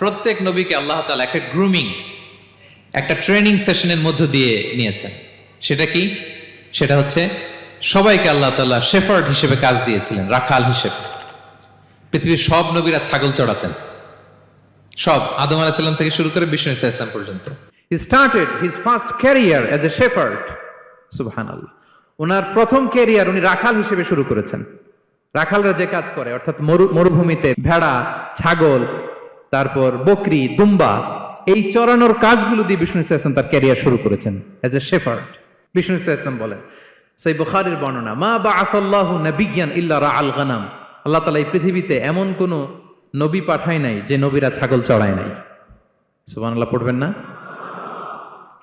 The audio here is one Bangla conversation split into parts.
প্রত্যেক নবীকে আল্লাহ তাআলা একটা গ্রুমিং, একটা ট্রেনিং সেশনের মধ্য দিয়ে নিয়েছেন। সেটা কি? সেটা হচ্ছে সবাইকে আল্লাহ তাআলা শেফার্ড হিসেবে কাজ দিয়েছিলেন, রাখাল হিসেবে। পৃথিবীর সব নবীরা ছাগল চড়াতেন, সব, আদম আলাইহিস সালাম থেকে শুরু করে বিষ্ণু ইসা ইসলাম পর্যন্ত। He started his first career as a shepherd. সুবহানাল্লাহ। ওনার প্রথম ক্যারিয়ার উনি রাখাল হিসেবে শুরু করেছেন। রাখালরা যে কাজ করে, অর্থাৎ মরুভূমিতে ভেড়া, ছাগল, তারপর বকরি, দুম্বা, এই চড়ানোর কাজগুলো দিয়ে বিষ্ণু ইসা ইসলাম তার ক্যারিয়ার শুরু করেছেন এজ এ শেফার্ড। বিষ্ণু ইসা ইসলাম বলেন, সহিহ বুখারীর বর্ণনা, মা বাআসাল্লাহু নাবিয়্যান ইল্লা রাআল গানাম। আল্লাহ তাআলা এই পৃথিবীতে এমন কোন নবী পাঠায় নাই যে নবীরা ছাগল চড়ায় নাই। সুবহানাল্লাহ পড়বেন না?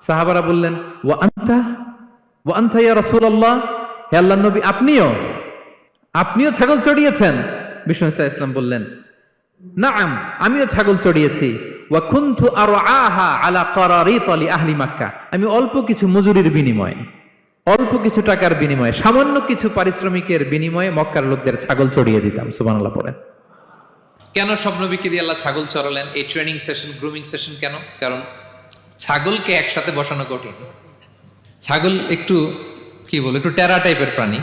সাহাবারা বললেন, ওয়া আনতা ইয়া রাসূলুল্লাহ, হে আল্লাহর নবী, আপনিও ছাগল চড়িয়েছেন? বিষ্ণু ইসা ইসলাম বললেন, নাআম, আমিও ছাগল চড়িয়েছি। ওয়া কুনতু আরআহা আলা কারারিত লি আহলি মক্কা। আমি অল্প কিছু মজুরির বিনিময়ে, অল্প কিছু টাকার বিনিময়ে, সামান্য কিছু পারিশ্রমিকের বিনিময়ে মক্কার লোকদের ছাগল চড়িয়ে দিতাম। সুবহানাল্লাহ পড়েন। কেন সব নবীকে দিয়ে আল্লাহ ছাগল চড়ালেন? এই ট্রেনিং সেশন, গ্রুমিং সেশন কেন? কারণ ছাগলকে একসাথে বসানো কঠিন। ছাগল একটু কি বলবো, একটু টেরা টাইপের প্রাণী,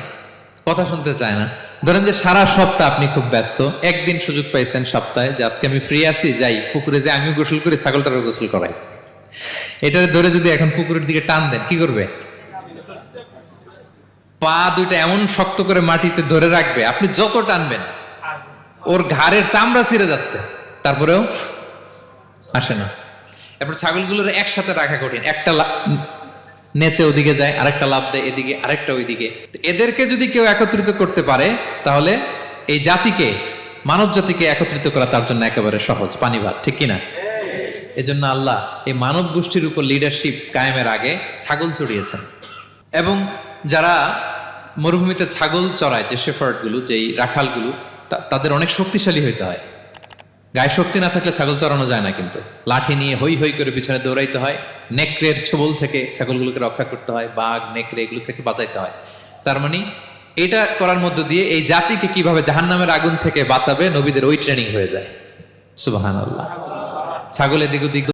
কথা শুনতে চায় না। ধরেন যে সারা সপ্তাহ আপনি খুব ব্যস্ত, একদিন সুযোগ পাইছেন সপ্তাহে যে আজকে আমি ফ্রি আছি, যাই পুকুরে যাই, আমিও গোসল করি, ছাগলটারও গোসল করাই। এটা ধরে যদি এখন পুকুরের দিকে টান দেন, কি করবে? পা দুইটা এমন শক্ত করে মাটিতে ধরে রাখবে, আপনি যত টানবেন ওর ঘাড়ের চামড়া ছিঁড়ে যাচ্ছে, তারপরেও আসে না। এরপর ছাগলগুলোর একসাথে রাখা কঠিন, একটা নেচে ওদিকে যায়, আরেকটা লাফ দেয় এদিকে, আরেকটা ওইদিকে। এদেরকে যদি কেউ একত্রিত করতে পারে, তাহলে এই জাতিকে, মানব জাতিকে একত্রিত করা তার জন্য একেবারে সহজ, পানি ভাত, ঠিক কিনা? এজন্য আল্লাহ এই মানব গোষ্ঠীর উপর লিডারশিপ কায়েমের আগে ছাগল চড়িয়েছেন। এবং যারা মরুভূমিতে ছাগল চড়ায়, যে শেফার্ড গুলো, যেই রাখালগুলো, তাদের অনেক শক্তিশালী হইতে হয়। গায়ে শক্তি না থাকলে ছাগল চড়ানো যায় না, কিন্তু লাঠি নিয়ে হই হই করে পিছনে দৌড়াইতে হয়, নেকড়ের ছোবল থেকে ছাগলগুলোকে রক্ষা করতে হয়, বাঘ, নেকড়ে এগুলো থেকে বাঁচাইতে হয়। তার মানে এটা করার মধ্য দিয়ে এই জাতিকে কিভাবে জাহান্নামের আগুন থেকে বাঁচাবে, নবীদের ওই ট্রেনিং হয়ে যায়। সুবহানাল্লাহ। ছাগল এদিক ওদিক